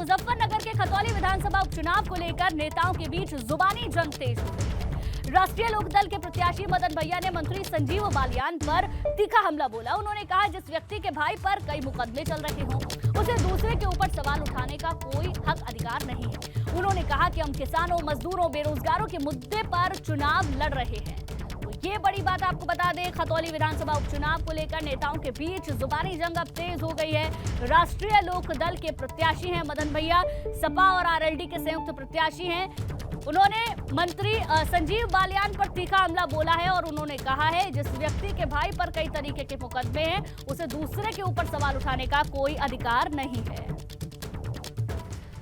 मुजफ्फरनगर के खतौली विधानसभा उपचुनाव को लेकर नेताओं के बीच जुबानी जंग तेज हो गई है। राष्ट्रीय लोकदल के प्रत्याशी मदन भैया ने मंत्री संजीव बालियान पर तीखा हमला बोला। उन्होंने कहा, जिस व्यक्ति के भाई पर कई मुकदमे चल रहे हों, उसे दूसरे के ऊपर सवाल उठाने का कोई हक अधिकार नहीं है। उन्होंने कहा कि हम किसानों, मजदूरों, बेरोजगारों के मुद्दे पर चुनाव लड़ रहे हैं। ये बड़ी बात आपको बता दें, खतौली विधानसभा उपचुनाव को लेकर नेताओं के बीच जुबानी जंग अब तेज हो गई है। राष्ट्रीय लोकदल के प्रत्याशी हैं मदन भैया, सपा और आरएलडी के संयुक्त प्रत्याशी हैं। उन्होंने मंत्री संजीव बालियान पर तीखा हमला बोला है और उन्होंने कहा है, जिस व्यक्ति के भाई पर कई तरीके के मुकदमे हैं, उसे दूसरे के ऊपर सवाल उठाने का कोई अधिकार नहीं है।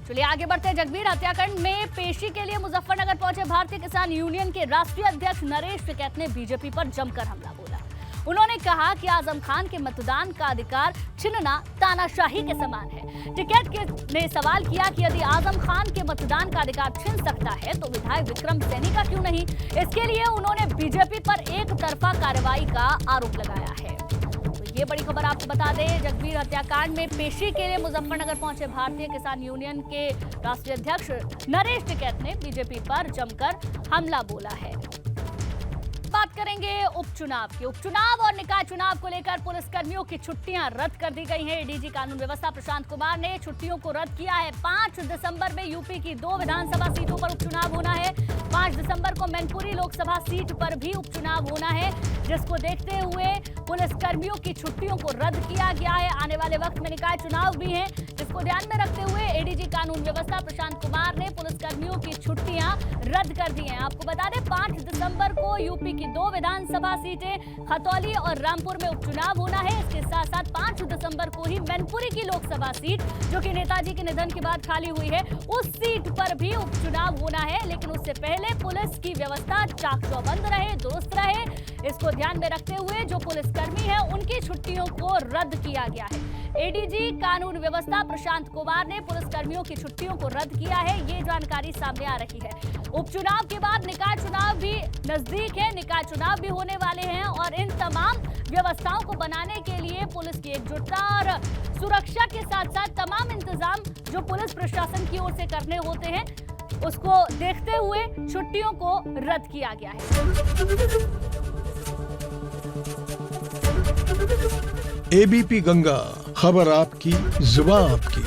चलिए आगे बढ़ते हैं। जगबीर हत्याकांड में पेशी के लिए मुजफ्फरनगर पहुंचे भारतीय किसान यूनियन के राष्ट्रीय अध्यक्ष नरेश टिकैत ने बीजेपी पर जमकर हमला बोला। उन्होंने कहा कि आजम खान के मतदान का अधिकार छीनना तानाशाही के समान है। टिकैत ने सवाल किया कि यदि आजम खान के मतदान का अधिकार छीन सकता है तो विधायक विक्रम सैनी का क्यों नहीं। इसके लिए उन्होंने बीजेपी पर एक तरफा कार्रवाई का आरोप लगाया है। ये बड़ी खबर आपको बता दें, जगबीर हत्याकांड में पेशी के लिए मुजफ्फरनगर पहुंचे भारतीय किसान यूनियन के राष्ट्रीय अध्यक्ष नरेश टिकैत ने बीजेपी पर जमकर हमला बोला है। बात करेंगे उपचुनाव की। उपचुनाव और निकाय चुनाव को लेकर पुलिसकर्मियों की छुट्टियां रद्द कर दी गई हैं। एडीजी कानून व्यवस्था प्रशांत कुमार ने छुट्टियों को रद्द किया है। 5 दिसंबर में यूपी की 2 विधानसभा सीटों पर उपचुनाव होना है। 5 दिसंबर को मैनपुरी लोकसभा सीट पर भी उपचुनाव होना है, जिसको देखते हुए पुलिसकर्मियों की छुट्टियों को रद्द किया गया है। आने वाले वक्त में निकाय चुनाव भी हैं, जिसको ध्यान में रखते हुए एडीजी कानून व्यवस्था प्रशांत कुमार ने पुलिसकर्मियों की छुट्टियां रद्द कर दी हैं। आपको बता दें, 5 दिसंबर को यूपी की 2 विधानसभा सीटें खतौली और रामपुर में उपचुनाव होना है। इसके साथ साथ 5 दिसंबर को ही मैनपुरी की लोकसभा सीट, जो कि नेताजी के निधन के बाद खाली हुई है, उस सीट पर भी उपचुनाव होना है। लेकिन उससे पहले पुलिस की व्यवस्था चाक चौबंद रहे, दुरुस्त रहे, इसको ध्यान में रखते हुए जो पुलिसकर्मी हैं उनकी छुट्टियों को रद्द किया गया है। एडीजी कानून व्यवस्था प्रशांत कुमार ने पुलिसकर्मियों की छुट्टियों को रद्द किया है। ये जानकारी सामने आ रही है। उपचुनाव के बाद निकाय चुनाव भी नजदीक है, निकाय चुनाव भी होने वाले हैं और इन तमाम व्यवस्थाओं को बनाने के लिए पुलिस की एकजुटता और सुरक्षा के साथ साथ तमाम इंतजाम जो पुलिस प्रशासन की ओर से करने होते हैं, उसको देखते हुए छुट्टियों को रद्द किया गया है। एबीपी गंगा, खबर आपकी, जुबान आपकी।